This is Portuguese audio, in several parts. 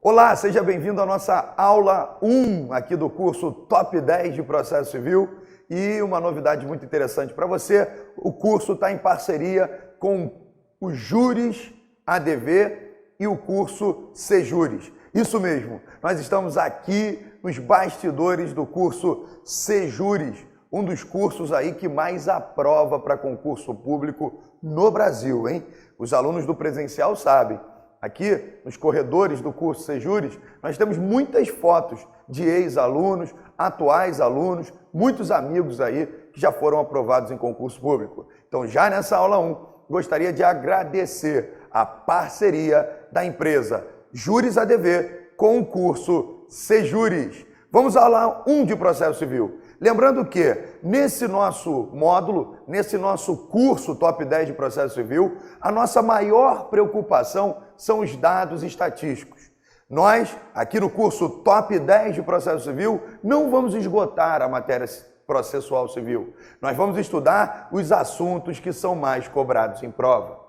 Olá, seja bem-vindo à nossa aula 1 aqui do curso Top 10 de Processo Civil. E uma novidade muito interessante para você, o curso está em parceria com o Júris ADV e o curso Sejúris. Isso mesmo, nós estamos aqui nos bastidores do curso Sejúris, um dos cursos aí que mais aprova para concurso público no Brasil, hein? Os alunos do presencial sabem. Aqui, nos corredores do curso Sejúris, nós temos muitas fotos de ex-alunos, atuais alunos, muitos amigos aí que já foram aprovados em concurso público. Então, já nessa aula 1, gostaria de agradecer a parceria da empresa Júris ADV com o curso Sejúris. Vamos à aula 1 de Processo Civil. Lembrando que nesse nosso módulo, nesse nosso curso Top 10 de Processo Civil, a nossa maior preocupação são os dados estatísticos. Nós, aqui no curso Top 10 de Processo Civil, não vamos esgotar a matéria processual civil. Nós vamos estudar os assuntos que são mais cobrados em prova.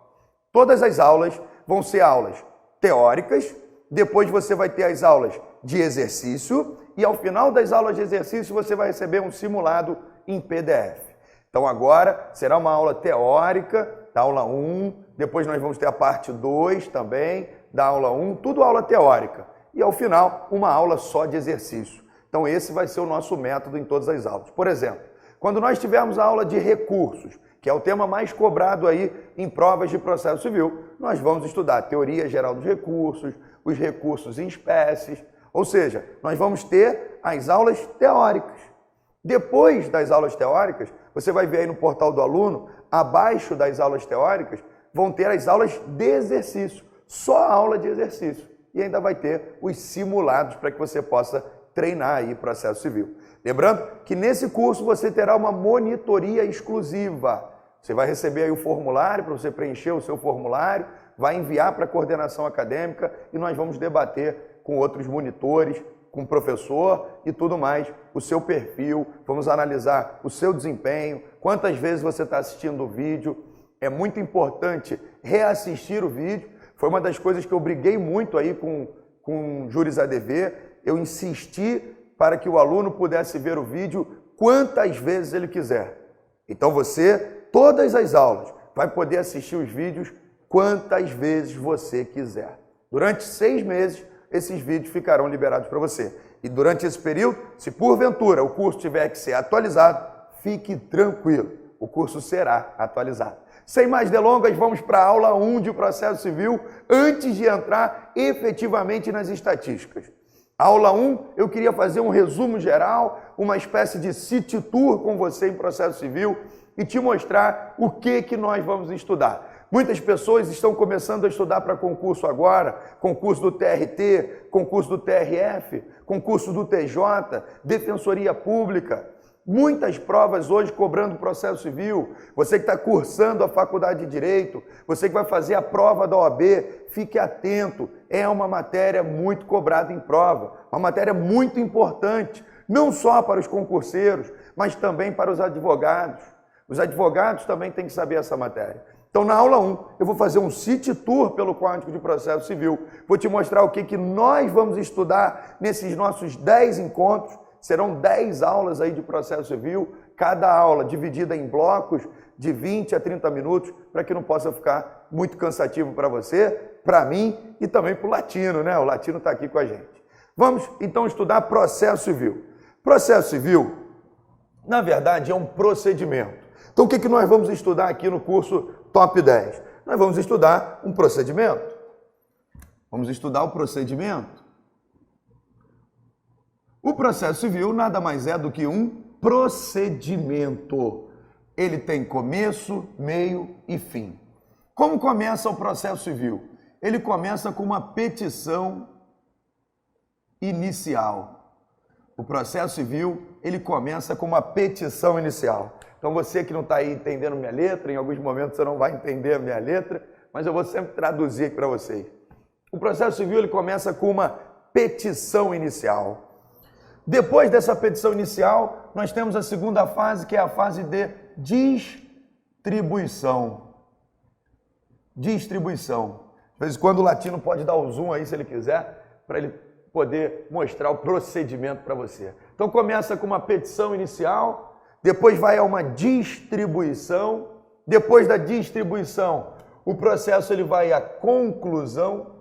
Todas as aulas vão ser aulas teóricas, depois você vai ter as aulas de exercício e ao final das aulas de exercício você vai receber um simulado em PDF. Então agora será uma aula teórica da aula 1, depois nós vamos ter a parte 2 também da aula 1, tudo aula teórica. E ao final uma aula só de exercício. Então esse vai ser o nosso método em todas as aulas. Por exemplo, quando nós tivermos a aula de recursos, que é o tema mais cobrado aí em provas de processo civil, nós vamos estudar a teoria geral dos recursos, os recursos em espécies, ou seja, nós vamos ter as aulas teóricas. Depois das aulas teóricas, você vai ver aí no portal do aluno, abaixo das aulas teóricas, vão ter as aulas de exercício, só a aula de exercício. E ainda vai ter os simulados para que você possa treinar aí processo civil. Lembrando que nesse curso você terá uma monitoria exclusiva. Você vai receber aí o formulário para você preencher o seu formulário, vai enviar para a coordenação acadêmica e nós vamos debater com outros monitores, com o professor e tudo mais, o seu perfil, vamos analisar o seu desempenho, quantas vezes você está assistindo o vídeo. É muito importante reassistir o vídeo, foi uma das coisas que eu briguei muito aí com o Júris ADV, eu insisti para que o aluno pudesse ver o vídeo quantas vezes ele quiser. Então você, todas as aulas, vai poder assistir os vídeos quantas vezes você quiser. Durante 6 meses, esses vídeos ficarão liberados para você. E durante esse período, se porventura o curso tiver que ser atualizado, fique tranquilo, o curso será atualizado. Sem mais delongas, vamos para a aula 1 de Processo Civil, antes de entrar efetivamente nas estatísticas. A aula 1, eu queria fazer um resumo geral, uma espécie de city tour com você em Processo Civil e te mostrar o que nós vamos estudar. Muitas pessoas estão começando a estudar para concurso agora, concurso do TRT, concurso do TRF, concurso do TJ, Defensoria Pública. Muitas provas hoje cobrando processo civil. Você que está cursando a faculdade de Direito, você que vai fazer a prova da OAB, fique atento. É uma matéria muito cobrada em prova, uma matéria muito importante, não só para os concurseiros, mas também para os advogados. Os advogados também têm que saber essa matéria. Então, na aula 1, eu vou fazer um city tour pelo Código de Processo Civil. Vou te mostrar o que nós vamos estudar nesses nossos 10 encontros. Serão 10 aulas aí de processo civil, cada aula dividida em blocos de 20 a 30 minutos, para que não possa ficar muito cansativo para você, para mim e também para o latino, né? O latino está aqui com a gente. Vamos, então, estudar processo civil. Processo civil, na verdade, é um procedimento. Então, o que nós vamos estudar aqui no curso Top 10? Nós vamos estudar um procedimento. Vamos estudar o procedimento. O processo civil nada mais é do que um procedimento. Ele tem começo, meio e fim. Como começa o processo civil? Ele começa com uma petição inicial. O processo civil, ele começa com uma petição inicial. Então você que não está aí entendendo minha letra, em alguns momentos você não vai entender a minha letra, mas eu vou sempre traduzir aqui para vocês. O processo civil ele começa com uma petição inicial. Depois dessa petição inicial, nós temos a segunda fase, que é a fase de distribuição. Distribuição. De vez em quando o latino pode dar o zoom aí se ele quiser. para ele poder mostrar o procedimento para você. Então começa com uma petição inicial, depois vai a uma distribuição, depois da distribuição, o processo ele vai à conclusão.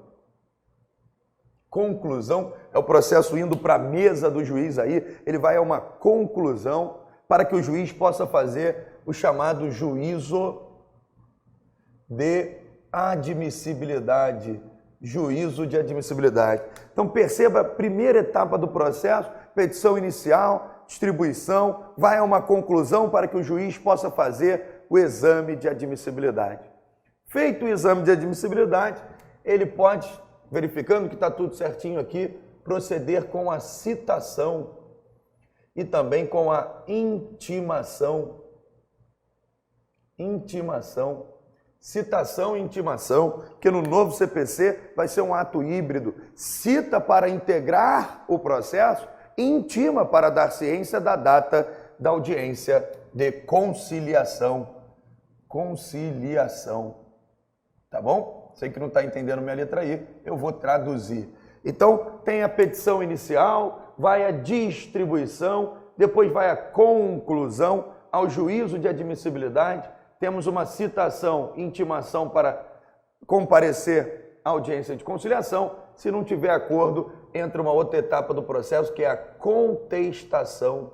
Conclusão é o processo indo para a mesa do juiz aí, ele vai a uma conclusão para que o juiz possa fazer o chamado juízo de admissibilidade. Juízo de admissibilidade. Então perceba a primeira etapa do processo, petição inicial, distribuição, vai a uma conclusão para que o juiz possa fazer o exame de admissibilidade. Feito o exame de admissibilidade, ele pode, verificando que está tudo certinho aqui, proceder com a citação e também com a intimação. Intimação. Citação e intimação, que no novo CPC vai ser um ato híbrido. Cita para integrar o processo e intima para dar ciência da data da audiência de conciliação. Conciliação. Tá bom? Sei que não está entendendo minha letra aí, eu vou traduzir. Então, tem a petição inicial, vai a distribuição, depois vai a conclusão, ao juízo de admissibilidade, temos uma citação, intimação para comparecer à audiência de conciliação. Se não tiver acordo, entra uma outra etapa do processo, que é a contestação.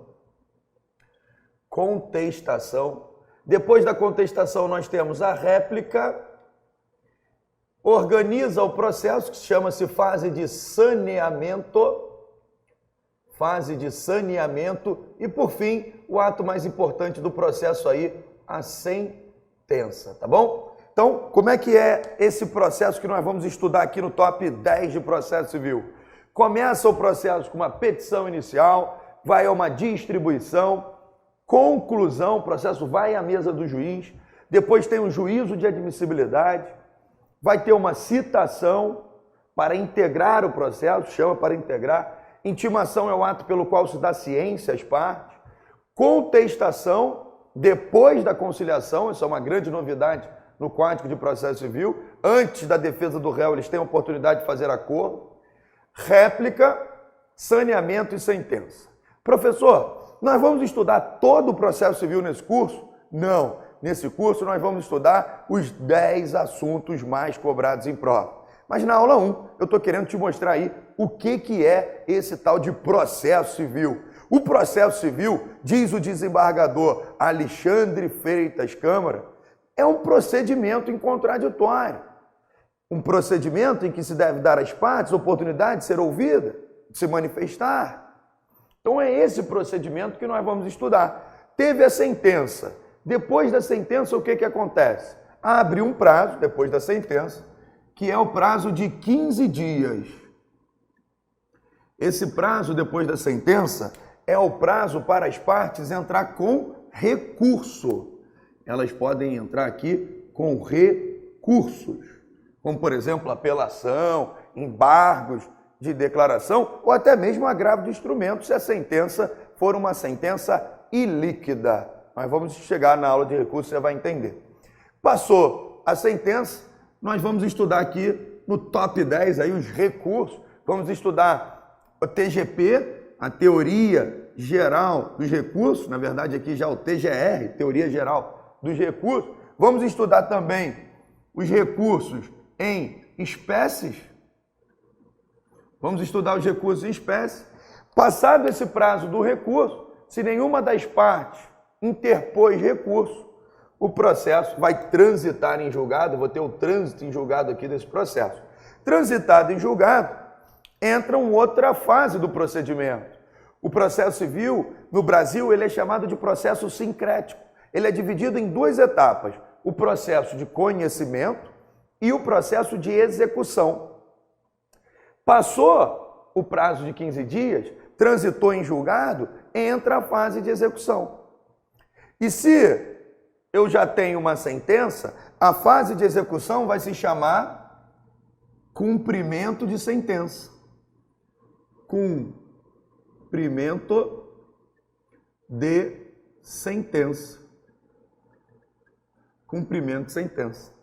Contestação. Depois da contestação, nós temos a réplica, organiza o processo, que chama-se fase de saneamento. Fase de saneamento. E, por fim, o ato mais importante do processo aí, a sentença, tá bom? Então, como é que é esse processo que nós vamos estudar aqui no top 10 de processo civil? Começa o processo com uma petição inicial, vai a uma distribuição, conclusão, o processo vai à mesa do juiz, depois tem um juízo de admissibilidade, vai ter uma citação para integrar o processo, chama para integrar, intimação é o ato pelo qual se dá ciência às partes, contestação, depois da conciliação, isso é uma grande novidade no Código de Processo Civil, antes da defesa do réu, eles têm a oportunidade de fazer acordo, réplica, saneamento e sentença. Professor, nós vamos estudar todo o processo civil nesse curso? Não, nesse curso nós vamos estudar os 10 assuntos mais cobrados em prova. Mas na aula 1, eu estou querendo te mostrar aí o que é esse tal de processo civil. O processo civil, diz o desembargador Alexandre Freitas Câmara, é um procedimento em contraditório. Um procedimento em que se deve dar às partes a oportunidade de ser ouvida, de se manifestar. Então é esse procedimento que nós vamos estudar. Teve a sentença. Depois da sentença, o que acontece? Abre um prazo, depois da sentença, que é o prazo de 15 dias. Esse prazo, depois da sentença, é o prazo para as partes entrar com recurso. Elas podem entrar aqui com recursos, como, por exemplo, apelação, embargos de declaração ou até mesmo agravo de instrumento, se a sentença for uma sentença ilíquida. Nós vamos chegar na aula de recurso, você vai entender. Passou a sentença, nós vamos estudar aqui no top 10 aí os recursos, vamos estudar o TGP, a teoria geral dos recursos, na verdade aqui já o TGR, teoria geral dos recursos. Vamos estudar também os recursos em espécies. Vamos estudar os recursos em espécie. Passado esse prazo do recurso, se nenhuma das partes interpôs recurso, o processo vai transitar em julgado, vou ter o trânsito em julgado aqui desse processo. Transitado em julgado, entra uma outra fase do procedimento. O processo civil, no Brasil, ele é chamado de processo sincrético. Ele é dividido em duas etapas, o processo de conhecimento e o processo de execução. Passou o prazo de 15 dias, transitou em julgado, entra a fase de execução. E se eu já tenho uma sentença, a fase de execução vai se chamar cumprimento de sentença. Cumprimento de sentença. Cumprimento de sentença.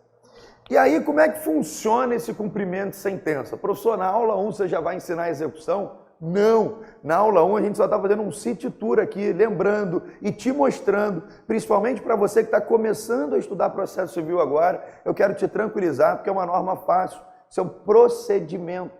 E aí, como é que funciona esse cumprimento de sentença? Professor, na aula 1 você já vai ensinar a execução? Não, na aula 1 a gente só está fazendo um city tour aqui, lembrando e te mostrando, principalmente para você que está começando a estudar processo civil agora, eu quero te tranquilizar, porque é uma norma fácil, isso é um procedimento.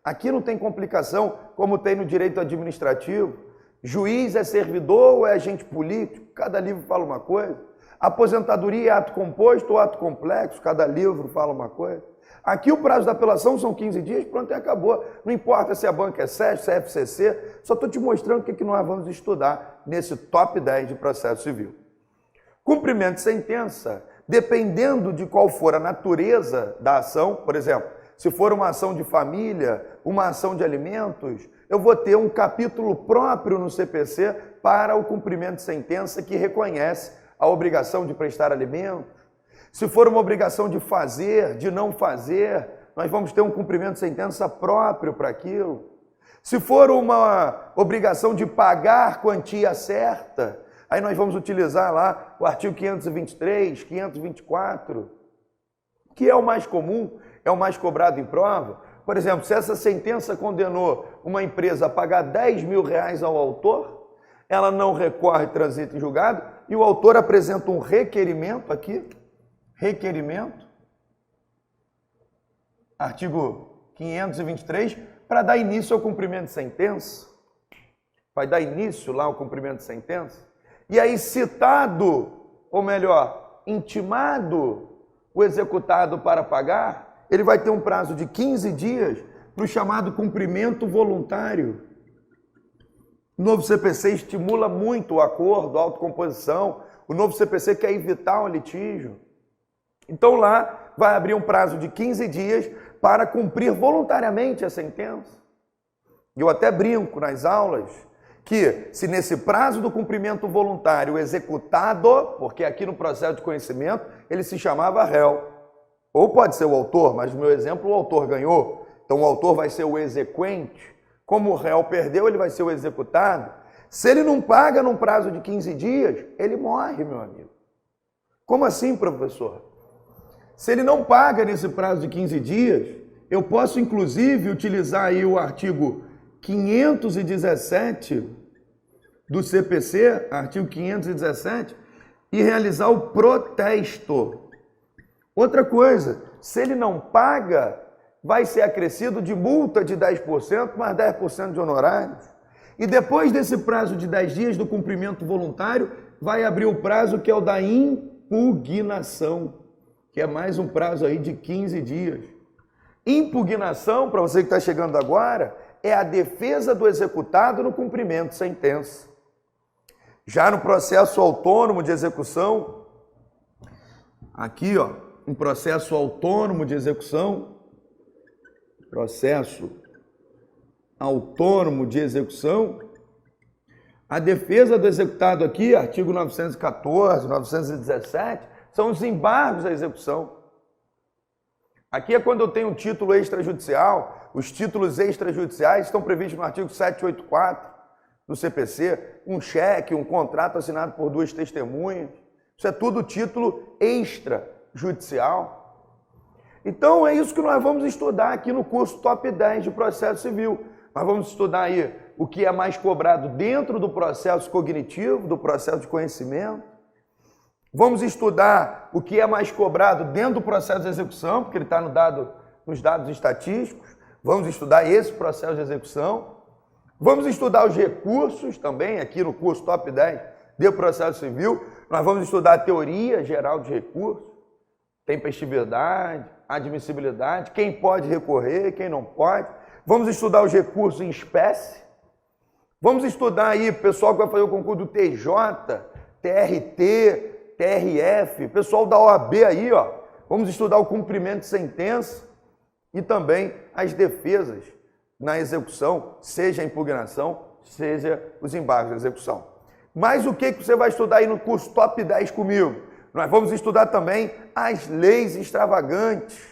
Aqui não tem complicação, como tem no direito administrativo. Juiz é servidor ou é agente político? Cada livro fala uma coisa. Aposentadoria é ato composto ou ato complexo? Cada livro fala uma coisa. Aqui o prazo da apelação são 15 dias, pronto, e acabou. Não importa se a banca é SES, se é FCC, só estou te mostrando o que nós vamos estudar nesse top 10 de processo civil. Cumprimento de sentença, dependendo de qual for a natureza da ação, por exemplo, se for uma ação de família, uma ação de alimentos, eu vou ter um capítulo próprio no CPC para o cumprimento de sentença que reconhece a obrigação de prestar alimento. Se for uma obrigação de fazer, de não fazer, nós vamos ter um cumprimento de sentença próprio para aquilo. Se for uma obrigação de pagar quantia certa, aí nós vamos utilizar lá o artigo 523, 524, que é o mais comum, é o mais cobrado em prova. Por exemplo, se essa sentença condenou uma empresa a pagar 10 mil reais ao autor, ela não recorre, transita em julgado, e o autor apresenta um requerimento aqui, requerimento, artigo 523, para dar início ao cumprimento de sentença. Vai dar início lá ao cumprimento de sentença. E aí citado, ou melhor, intimado o executado para pagar, ele vai ter um prazo de 15 dias para o chamado cumprimento voluntário. O novo CPC estimula muito o acordo, a autocomposição. O novo CPC quer evitar o litígio. Então lá vai abrir um prazo de 15 dias para cumprir voluntariamente a sentença. Eu até brinco nas aulas que se nesse prazo do cumprimento voluntário o executado, porque aqui no processo de conhecimento ele se chamava réu, ou pode ser o autor, mas no meu exemplo o autor ganhou, então o autor vai ser o exequente, como o réu perdeu ele vai ser o executado. Se ele não paga num prazo de 15 dias, ele morre, meu amigo. Como assim, professor? Se ele não paga nesse prazo de 15 dias, eu posso inclusive utilizar aí o artigo 517 do CPC, artigo 517, e realizar o protesto. Outra coisa, se ele não paga, vai ser acrescido de multa de 10% mais 10% de honorários. E depois desse prazo de 10 dias do cumprimento voluntário, vai abrir o prazo que é o da impugnação, que é mais um prazo aí de 15 dias. Impugnação, para você que está chegando agora, é a defesa do executado no cumprimento de sentença. Já no processo autônomo de execução, aqui, ó, um processo autônomo de execução, processo autônomo de execução, a defesa do executado aqui, artigo 914, 917, são os embargos à execução. Aqui é quando eu tenho um título extrajudicial, os títulos extrajudiciais estão previstos no artigo 784 do CPC, um cheque, um contrato assinado por duas testemunhas, isso é tudo título extrajudicial. Então é isso que nós vamos estudar aqui no curso Top 10 de Processo Civil. Nós vamos estudar aí o que é mais cobrado dentro do processo cognitivo, do processo de conhecimento. Vamos estudar o que é mais cobrado dentro do processo de execução, porque ele está nos dados estatísticos. Vamos estudar esse processo de execução. Vamos estudar os recursos também, aqui no curso Top 10 de Processo Civil. Nós vamos estudar a teoria geral de recursos, tempestividade, admissibilidade, quem pode recorrer, quem não pode. Vamos estudar os recursos em espécie. Vamos estudar aí o pessoal que vai fazer o concurso do TJ, TRT, TRF, pessoal da OAB aí, ó. Vamos estudar o cumprimento de sentença e também as defesas na execução, seja a impugnação, seja os embargos da execução. Mas o que você vai estudar aí no curso Top 10 comigo? Nós vamos estudar também as leis extravagantes,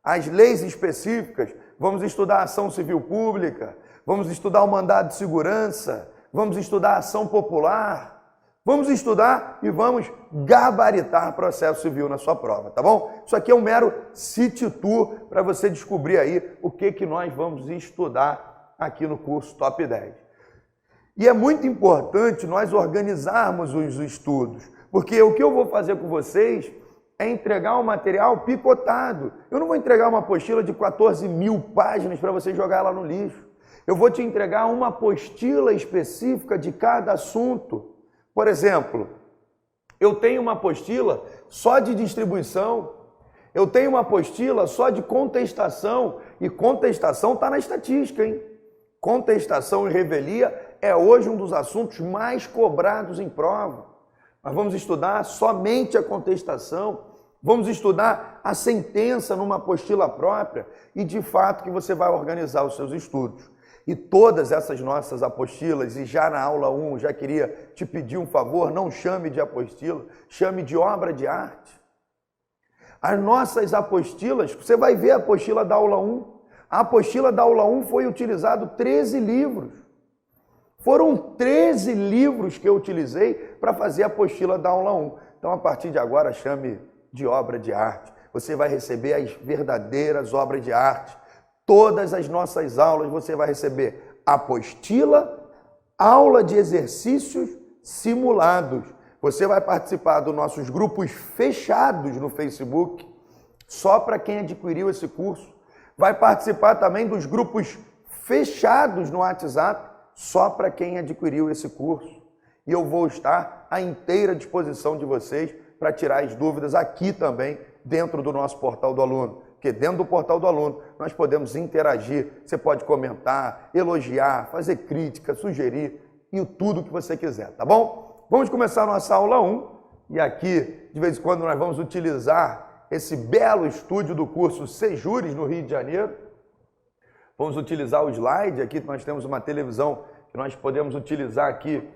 as leis específicas, vamos estudar a ação civil pública, vamos estudar o mandado de segurança, vamos estudar a ação popular, Vamos estudar e vamos gabaritar processo civil na sua prova, tá bom? Isso aqui é um mero city tour para você descobrir aí o que nós vamos estudar aqui no curso Top 10. E é muito importante nós organizarmos os estudos, porque o que eu vou fazer com vocês é entregar um material picotado. Eu não vou entregar uma apostila de 14.000 páginas para você jogar lá no lixo. Eu vou te entregar uma apostila específica de cada assunto. Por exemplo, eu tenho uma apostila só de distribuição, eu tenho uma apostila só de contestação, e contestação está na estatística, hein? Contestação e revelia é hoje um dos assuntos mais cobrados em prova. Nós vamos estudar somente a contestação, vamos estudar a sentença numa apostila própria e de fato que você vai organizar os seus estudos. E todas essas nossas apostilas, e já na aula 1, já queria te pedir um favor, não chame de apostila, chame de obra de arte. As nossas apostilas, você vai ver a apostila da aula 1. A apostila da aula 1 foi utilizado 13 livros. Foram 13 livros que eu utilizei para fazer a apostila da aula 1. Então, a partir de agora, chame de obra de arte. Você vai receber as verdadeiras obras de arte. Todas as nossas aulas você vai receber apostila, aula de exercícios simulados. Você vai participar dos nossos grupos fechados no Facebook, só para quem adquiriu esse curso. Vai participar também dos grupos fechados no WhatsApp, só para quem adquiriu esse curso. E eu vou estar à inteira disposição de vocês para tirar as dúvidas aqui também, dentro do nosso portal do aluno. Porque dentro do portal do aluno nós podemos interagir, você pode comentar, elogiar, fazer crítica, sugerir e tudo que você quiser, tá bom? Vamos começar a nossa aula 1 e aqui, de vez em quando, nós vamos utilizar esse belo estúdio do curso Sejures no Rio de Janeiro. Vamos utilizar o slide aqui, nós temos uma televisão que nós podemos utilizar aqui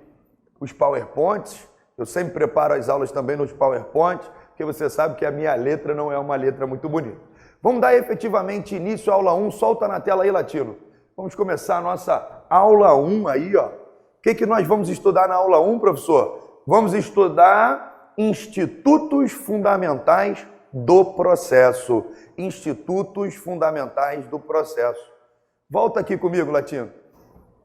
os PowerPoints. Eu sempre preparo as aulas também nos PowerPoints, porque você sabe que a minha letra não é uma letra muito bonita. Vamos dar efetivamente início à aula 1, solta na tela aí, Latino. Vamos começar a nossa aula 1 aí, ó. O que nós vamos estudar na aula 1, professor? Vamos estudar institutos fundamentais do processo. Institutos fundamentais do processo. Volta aqui comigo, Latino.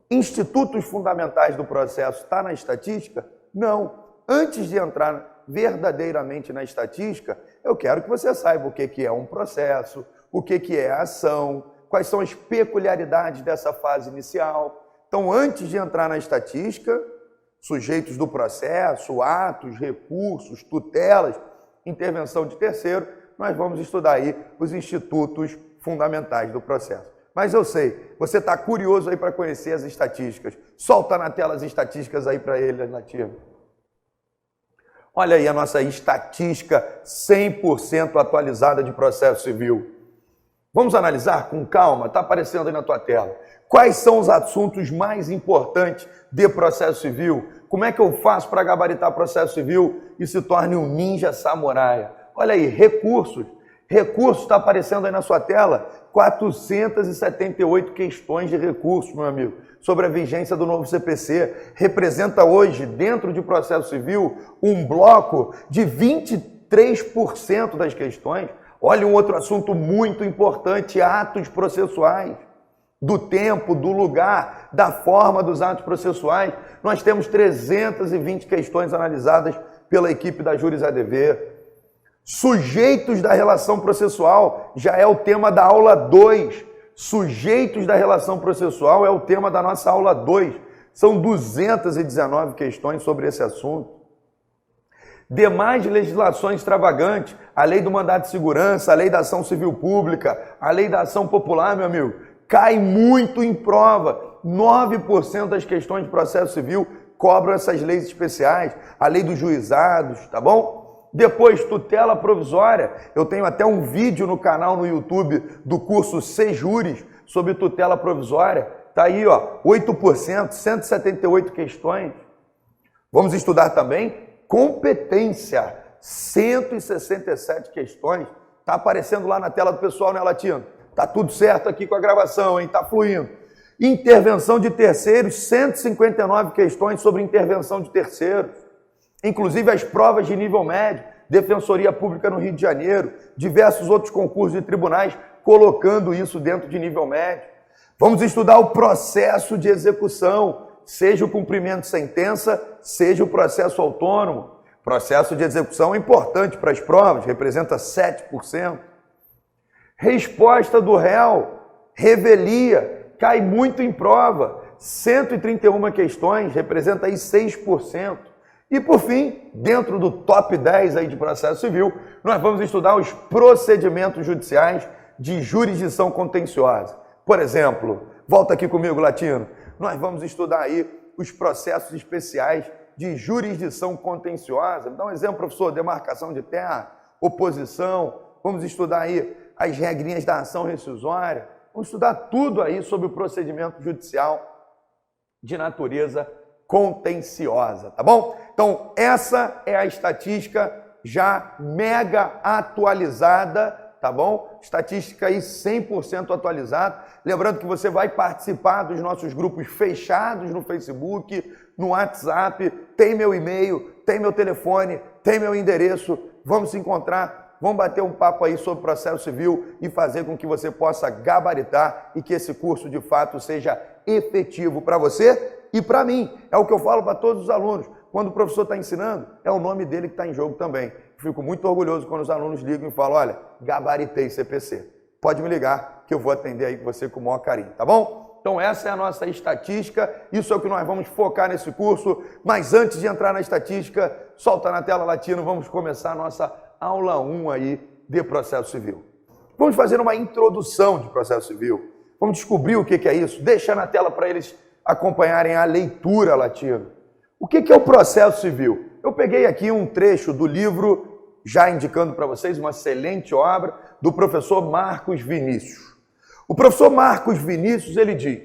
Institutos fundamentais do processo está na estatística? Não. Antes de entrar verdadeiramente na estatística, eu quero que você saiba o que é um processo, o que é a ação, quais são as peculiaridades dessa fase inicial. Então, antes de entrar na estatística, sujeitos do processo, atos, recursos, tutelas, intervenção de terceiro, nós vamos estudar aí os institutos fundamentais do processo. Mas eu sei, você está curioso aí para conhecer as estatísticas. Solta na tela as estatísticas aí para ele, Nativo. Olha aí a nossa estatística 100% atualizada de processo civil. Vamos analisar com calma, está aparecendo aí na tua tela. Quais são os assuntos mais importantes de processo civil? Como é que eu faço para gabaritar processo civil e se torne um ninja samurai? Olha aí, recursos. Recursos está aparecendo aí na sua tela. 478 questões de recursos, meu amigo, sobre a vigência do novo CPC. Representa hoje, dentro de processo civil, um bloco de 23% das questões. Olha um outro assunto muito importante, atos processuais. Do tempo, do lugar, da forma dos atos processuais. Nós temos 320 questões analisadas pela equipe da Júris ADV. Sujeitos da relação processual já é o tema da aula 2. Sujeitos da relação processual é o tema da nossa aula 2. São 219 questões sobre esse assunto. Demais legislações extravagantes, a lei do mandado de segurança, a lei da ação civil pública, a lei da ação popular, meu amigo, cai muito em prova. 9% das questões de processo civil cobram essas leis especiais, a lei dos juizados, tá bom? Depois, tutela provisória. Eu tenho até um vídeo no canal no YouTube do curso Sejures sobre tutela provisória. Tá aí, ó, 8%, 178 questões. Vamos estudar também competência, 167 questões. Tá aparecendo lá na tela do pessoal, né, Latino? Tá tudo certo aqui com a gravação, hein? Tá fluindo. Intervenção de terceiros, 159 questões sobre intervenção de terceiros. inclusive as provas de nível médio, Defensoria Pública no Rio de Janeiro, diversos outros concursos de tribunais, colocando isso dentro de nível médio. Vamos estudar o processo de execução, seja o cumprimento de sentença, seja o processo autônomo. Processo de execução é importante para as provas, representa 7%. Resposta do réu, revelia, cai muito em prova, 131 questões, representa aí 6%. E por fim, dentro do top 10 aí de processo civil, nós vamos estudar os procedimentos judiciais de jurisdição contenciosa. Por exemplo, volta aqui comigo, Latino, nós vamos estudar aí os processos especiais de jurisdição contenciosa. Dá um exemplo, professor, demarcação de terra, oposição, vamos estudar aí as regrinhas da ação rescisória, vamos estudar tudo aí sobre o procedimento judicial de natureza contenciosa, tá bom? Então, essa é a estatística já mega atualizada, tá bom? Estatística aí 100% atualizada. Lembrando que você vai participar dos nossos grupos fechados no Facebook, no WhatsApp, tem meu e-mail, tem meu telefone, tem meu endereço. Vamos se encontrar, vamos bater um papo aí sobre processo civil e fazer com que você possa gabaritar e que esse curso de fato seja efetivo para você e para mim. É o que eu falo para todos os alunos. Quando o professor está ensinando, é o nome dele que está em jogo também. Fico muito orgulhoso quando os alunos ligam e falam, olha, gabaritei CPC. Pode me ligar que eu vou atender aí com você com o maior carinho, tá bom? Então essa é a nossa estatística, isso é o que nós vamos focar nesse curso. Mas antes de entrar na estatística, solta na tela, Latino, vamos começar a nossa aula 1 aí de processo civil. Vamos fazer uma introdução de processo civil. Vamos descobrir o que é isso. Deixa na tela para eles acompanharem a leitura, Latino. O que é o processo civil? Eu peguei aqui um trecho do livro, já indicando para vocês, uma excelente obra, do professor Marcos Vinícius. O professor Marcos Vinícius, ele diz,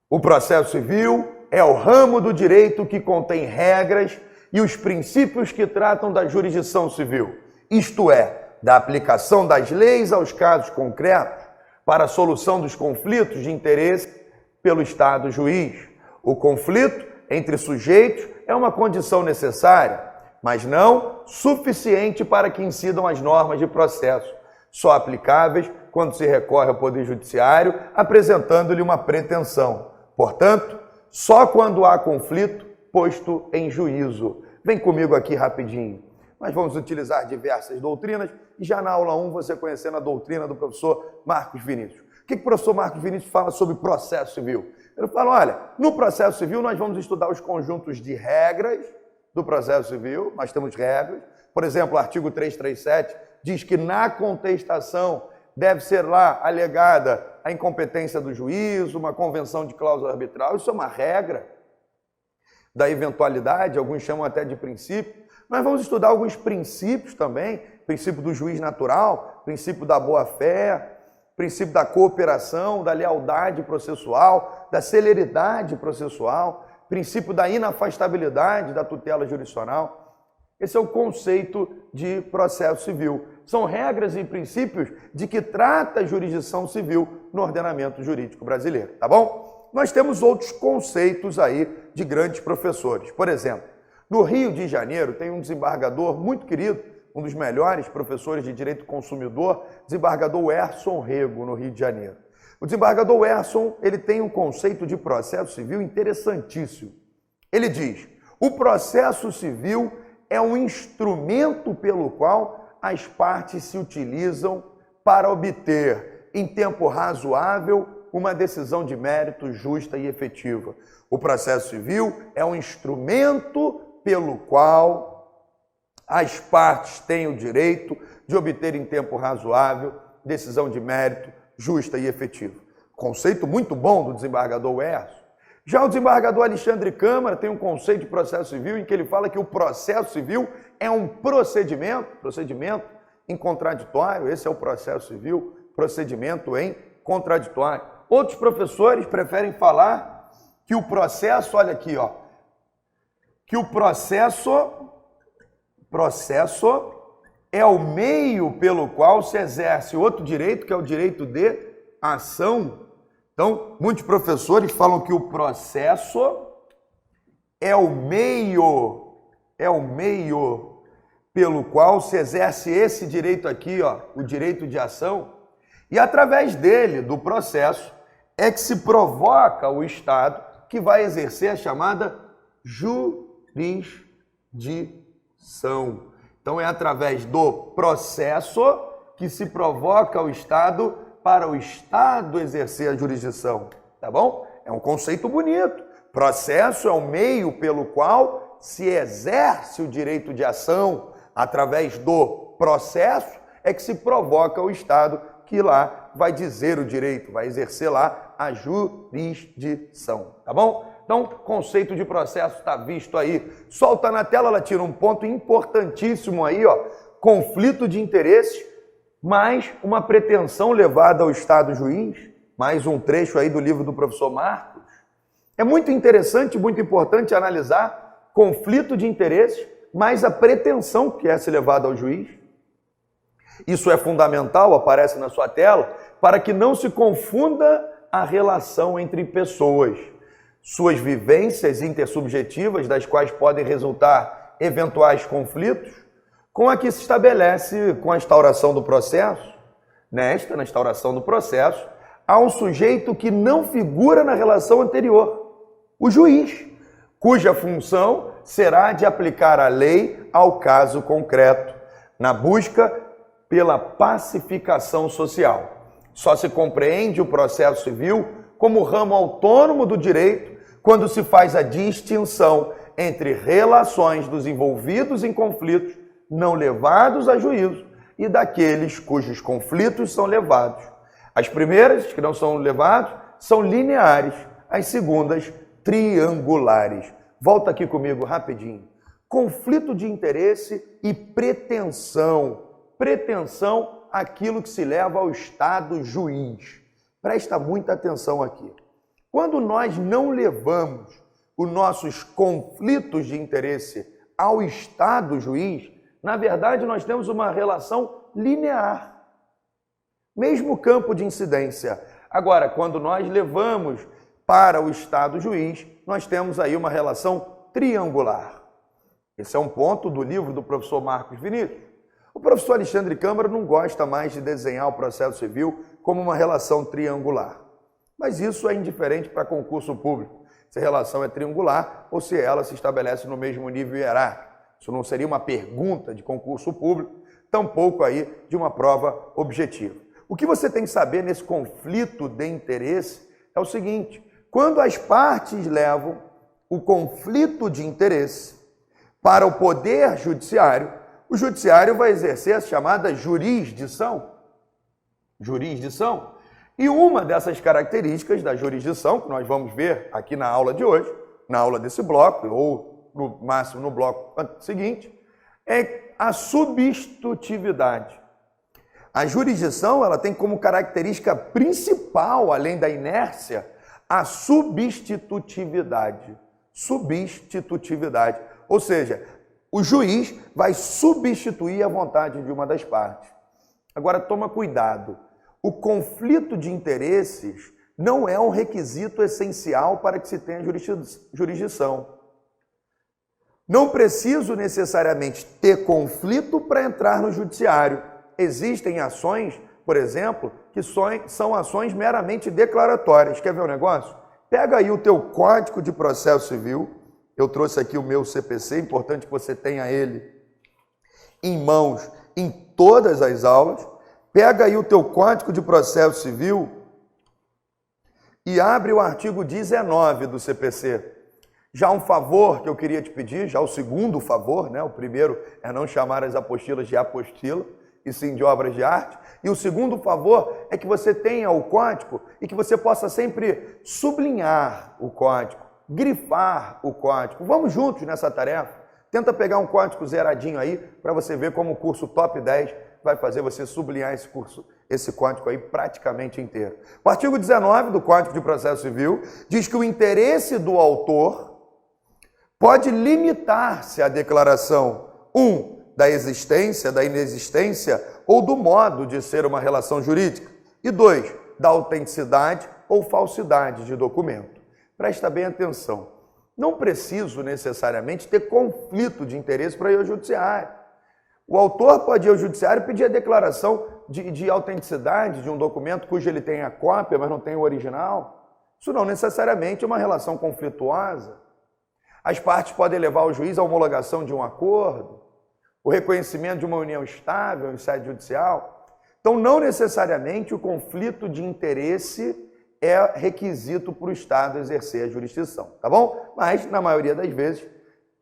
o processo civil é o ramo do direito que contém regras e os princípios que tratam da jurisdição civil, isto é, da aplicação das leis aos casos concretos para a solução dos conflitos de interesse pelo Estado juiz. O conflito entre sujeitos é uma condição necessária, mas não suficiente para que incidam as normas de processo, só aplicáveis quando se recorre ao Poder Judiciário, apresentando-lhe uma pretensão. Portanto, só quando há conflito posto em juízo. Vem comigo aqui rapidinho. Nós vamos utilizar diversas doutrinas e já na aula 1 você conhecendo a doutrina do professor Marcos Vinícius. O que o professor Marcos Vinícius fala sobre processo civil? Ele fala, olha, no processo civil nós vamos estudar os conjuntos de regras do processo civil, nós temos regras. Por exemplo, o artigo 337 diz que na contestação deve ser lá alegada a incompetência do juízo, uma convenção de cláusula arbitral, isso é uma regra da eventualidade, alguns chamam até de princípio. Nós vamos estudar alguns princípios também, princípio do juiz natural, princípio da boa-fé, princípio da cooperação, da lealdade processual, da celeridade processual, princípio da inafastabilidade da tutela jurisdicional. Esse é o conceito de processo civil. São regras e princípios de que trata a jurisdição civil no ordenamento jurídico brasileiro, tá bom? Nós temos outros conceitos aí de grandes professores. Por exemplo, no Rio de Janeiro tem um desembargador muito querido, um dos melhores professores de direito consumidor, desembargador Erson Rego, no Rio de Janeiro. O desembargador Erson, ele tem um conceito de processo civil interessantíssimo. Ele diz, o processo civil é um instrumento pelo qual as partes se utilizam para obter, em tempo razoável, uma decisão de mérito justa e efetiva. O processo civil é um instrumento pelo qual as partes têm o direito de obter em tempo razoável decisão de mérito justa e efetiva. Conceito muito bom do desembargador Erson. Já o desembargador Alexandre Câmara tem um conceito de processo civil em que ele fala que o processo civil é um procedimento em contraditório, esse é o processo civil, procedimento em contraditório. Outros professores preferem falar que o processo, olha aqui, ó, que o processo é o meio pelo qual se exerce outro direito, que é o direito de ação. Então, muitos professores falam que o processo é o meio é o meio pelo qual se exerce esse direito aqui, ó, o direito de ação, e através dele, do processo, é que se provoca o Estado que vai exercer a chamada jurisdição. Então é através do processo que se provoca o Estado para o Estado exercer a jurisdição, tá bom? É um conceito bonito. Processo é o meio pelo qual se exerce o direito de ação. Através do processo é que se provoca o Estado que lá vai dizer o direito, vai exercer lá a jurisdição, tá bom? Então, conceito de processo está visto aí. Solta na tela, ela tira um ponto importantíssimo aí, ó. Conflito de interesses, mais uma pretensão levada ao Estado juiz, mais um trecho aí do livro do professor Marcos. É muito interessante, muito importante analisar conflito de interesses, mais a pretensão que é se levada ao juiz. Isso é fundamental, aparece na sua tela, para que não se confunda a relação entre pessoas, suas vivências intersubjetivas, das quais podem resultar eventuais conflitos, com a que se estabelece com a instauração do processo. Na instauração do processo, há um sujeito que não figura na relação anterior, o juiz, cuja função será de aplicar a lei ao caso concreto, na busca pela pacificação social. Só se compreende o processo civil como ramo autônomo do direito quando se faz a distinção entre relações dos envolvidos em conflitos não levados a juízo e daqueles cujos conflitos são levados. As primeiras, que não são levados, são lineares, as segundas, triangulares. Volta aqui comigo rapidinho. Conflito de interesse e pretensão. Pretensão, aquilo que se leva ao Estado juiz. Presta muita atenção aqui. Quando nós não levamos os nossos conflitos de interesse ao Estado juiz, na verdade nós temos uma relação linear. Mesmo campo de incidência. Agora, quando nós levamos para o Estado juiz, nós temos aí uma relação triangular. Esse é um ponto do livro do professor Marcos Vinícius. O professor Alexandre Câmara não gosta mais de desenhar o processo civil como uma relação triangular. Mas isso é indiferente para concurso público, se a relação é triangular ou se ela se estabelece no mesmo nível hierárquico. Isso não seria uma pergunta de concurso público, tampouco aí de uma prova objetiva. O que você tem que saber nesse conflito de interesse é o seguinte: quando as partes levam o conflito de interesse para o poder judiciário, o judiciário vai exercer a chamada jurisdição. E uma dessas características da jurisdição, que nós vamos ver aqui na aula de hoje, na aula desse bloco, ou no máximo no bloco seguinte, é a substitutividade. A jurisdição, ela tem como característica principal, além da inércia, a substitutividade. Substitutividade. Ou seja, o juiz vai substituir a vontade de uma das partes. Agora, toma cuidado. O conflito de interesses não é um requisito essencial para que se tenha jurisdição. Não preciso necessariamente ter conflito para entrar no judiciário. Existem ações, por exemplo, que são ações meramente declaratórias. Quer ver um negócio? Pega aí o teu Código de Processo Civil. Eu trouxe aqui o meu CPC, importante que você tenha ele em mãos em todas as aulas. Pega aí o teu Código de Processo Civil e abre o artigo 19 do CPC. Já um favor que eu queria te pedir, já o segundo favor, né? O primeiro é não chamar as apostilas de apostila, e sim de obras de arte. E o segundo favor é que você tenha o código e que você possa sempre sublinhar o código, grifar o código. Vamos juntos nessa tarefa. Tenta pegar um código zeradinho aí para você ver como o curso Top 10 vai fazer você sublinhar esse código aí praticamente inteiro. O artigo 19 do Código de Processo Civil diz que o interesse do autor pode limitar-se à declaração 1. Da existência, da inexistência ou do modo de ser uma relação jurídica. E 2. Da autenticidade ou falsidade de documento. Presta bem atenção. Não preciso necessariamente ter conflito de interesse para ir ao judiciário. O autor pode ir ao judiciário e pedir a declaração de autenticidade de um documento cujo ele tem a cópia, mas não tem o original. Isso não necessariamente é uma relação conflituosa. As partes podem levar ao juiz a homologação de um acordo, o reconhecimento de uma união estável em sede judicial. Então, não necessariamente o conflito de interesse é requisito para o Estado exercer a jurisdição, tá bom? Mas, na maioria das vezes,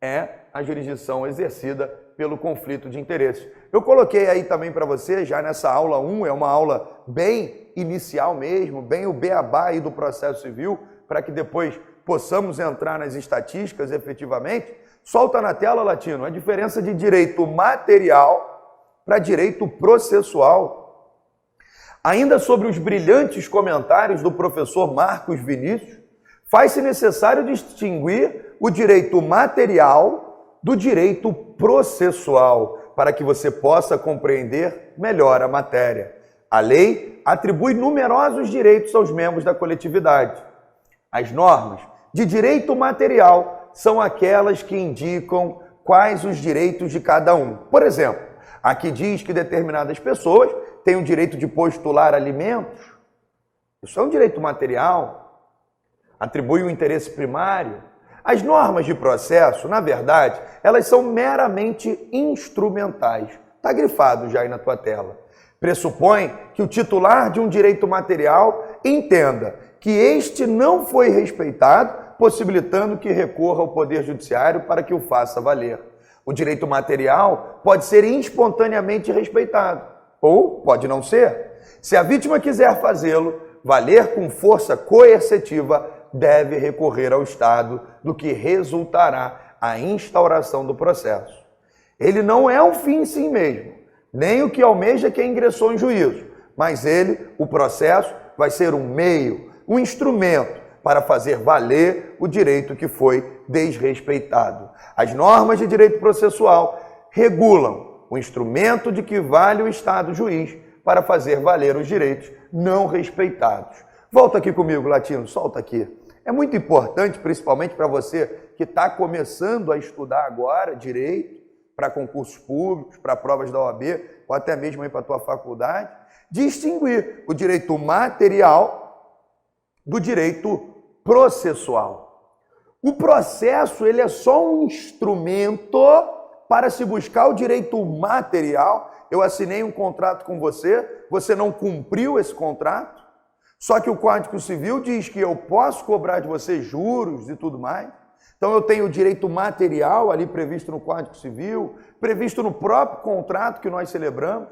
é a jurisdição exercida pelo conflito de interesse. Eu coloquei aí também para você, já nessa aula 1, é uma aula bem inicial mesmo, bem o beabá aí do processo civil, para que depois possamos entrar nas estatísticas efetivamente. Solta na tela, Latino, a diferença de direito material para direito processual. Ainda sobre os brilhantes comentários do professor Marcos Vinícius, faz-se necessário distinguir o direito material do direito processual, para que você possa compreender melhor a matéria. A lei atribui numerosos direitos aos membros da coletividade. As normas de direito material são aquelas que indicam quais os direitos de cada um. Por exemplo, aqui diz que determinadas pessoas têm o direito de postular alimentos. Isso é um direito material. Atribui um interesse primário. As normas de processo, na verdade, elas são meramente instrumentais. Está grifado já aí na tua tela. Pressupõe que o titular de um direito material entenda que este não foi respeitado, possibilitando que recorra ao Poder Judiciário para que o faça valer. O direito material pode ser espontaneamente respeitado, ou pode não ser. Se a vítima quiser fazê-lo, valer com força coercitiva, deve recorrer ao Estado, do que resultará a instauração do processo. Ele não é um fim em si mesmo, nem o que almeja quem ingressou em juízo, mas ele, o processo, vai ser um meio, um instrumento para fazer valer o direito que foi desrespeitado. As normas de direito processual regulam o instrumento de que vale o Estado juiz para fazer valer os direitos não respeitados. Volta aqui comigo, Latino, solta aqui. É muito importante, principalmente para você que está começando a estudar agora direito, para concursos públicos, para provas da OAB, ou até mesmo aí para a tua faculdade, distinguir o direito material do direito processual. O processo ele é só um instrumento para se buscar o direito material. Eu assinei um contrato com você, você não cumpriu esse contrato, só que o Código Civil diz que eu posso cobrar de você juros e tudo mais. Então eu tenho o direito material ali previsto no Código Civil, previsto no próprio contrato que nós celebramos.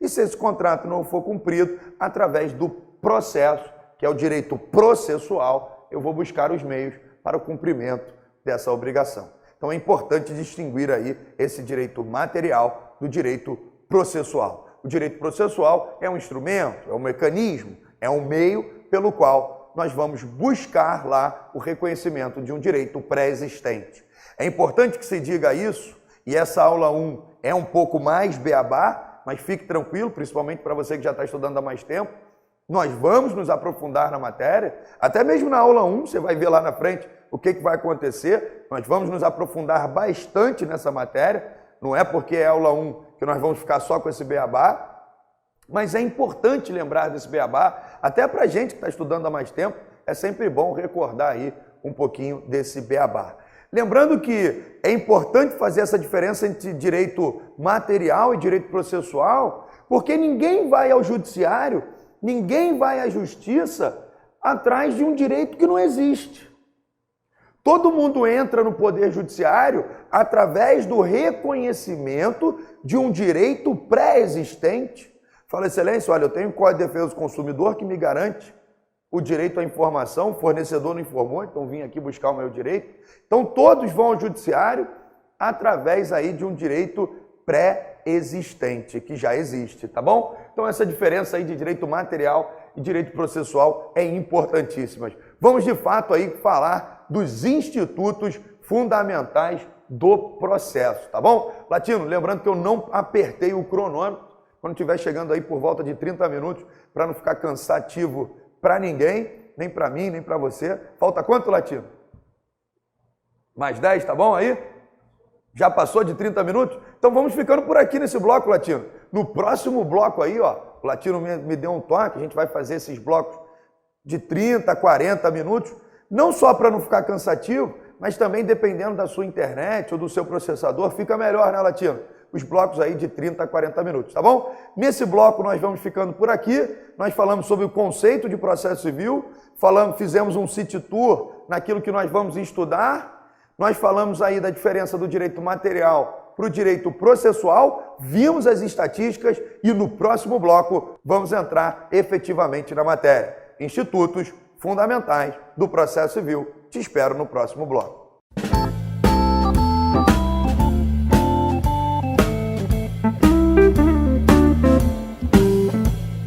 E se esse contrato não for cumprido, através do processo, que é o direito processual, eu vou buscar os meios para o cumprimento dessa obrigação. Então é importante distinguir aí esse direito material do direito processual. O direito processual é um instrumento, é um mecanismo, é um meio pelo qual nós vamos buscar lá o reconhecimento de um direito pré-existente. É importante que se diga isso, e essa aula 1 é um pouco mais beabá, mas fique tranquilo, principalmente para você que já está estudando há mais tempo, nós vamos nos aprofundar na matéria, até mesmo na aula 1, você vai ver lá na frente o que vai acontecer, nós vamos nos aprofundar bastante nessa matéria, não é porque é aula 1 que nós vamos ficar só com esse beabá, mas é importante lembrar desse beabá, até para a gente que está estudando há mais tempo, é sempre bom recordar aí um pouquinho desse beabá. Lembrando que é importante fazer essa diferença entre direito material e direito processual, porque ninguém vai ao judiciário, ninguém vai à justiça atrás de um direito que não existe. Todo mundo entra no Poder Judiciário através do reconhecimento de um direito pré-existente. Fala, Excelência, olha, eu tenho o Código de Defesa do Consumidor que me garante o direito à informação, o fornecedor não informou, então vim aqui buscar o meu direito. Então todos vão ao judiciário através aí de um direito pré-existente, que já existe, tá bom? Então essa diferença aí de direito material e direito processual é importantíssima. Vamos de fato aí falar dos institutos fundamentais do processo, tá bom? Latino, lembrando que eu não apertei o cronômetro, quando estiver chegando aí por volta de 30 minutos, para não ficar cansativo para ninguém, nem para mim, nem para você. Falta quanto, Latino? Mais 10, tá bom aí? Já passou de 30 minutos? Então vamos ficando por aqui nesse bloco, Latino. No próximo bloco aí, ó, o Latino me deu um toque, a gente vai fazer esses blocos de 30, 40 minutos, não só para não ficar cansativo, mas também dependendo da sua internet ou do seu processador, fica melhor, né, Latino? Os blocos aí de 30 a 40 minutos, tá bom? Nesse bloco nós vamos ficando por aqui, nós falamos sobre o conceito de processo civil, fizemos um city tour naquilo que nós vamos estudar, nós falamos aí da diferença do direito material para o direito processual, vimos as estatísticas e no próximo bloco vamos entrar efetivamente na matéria. Institutos fundamentais do processo civil. Te espero no próximo bloco.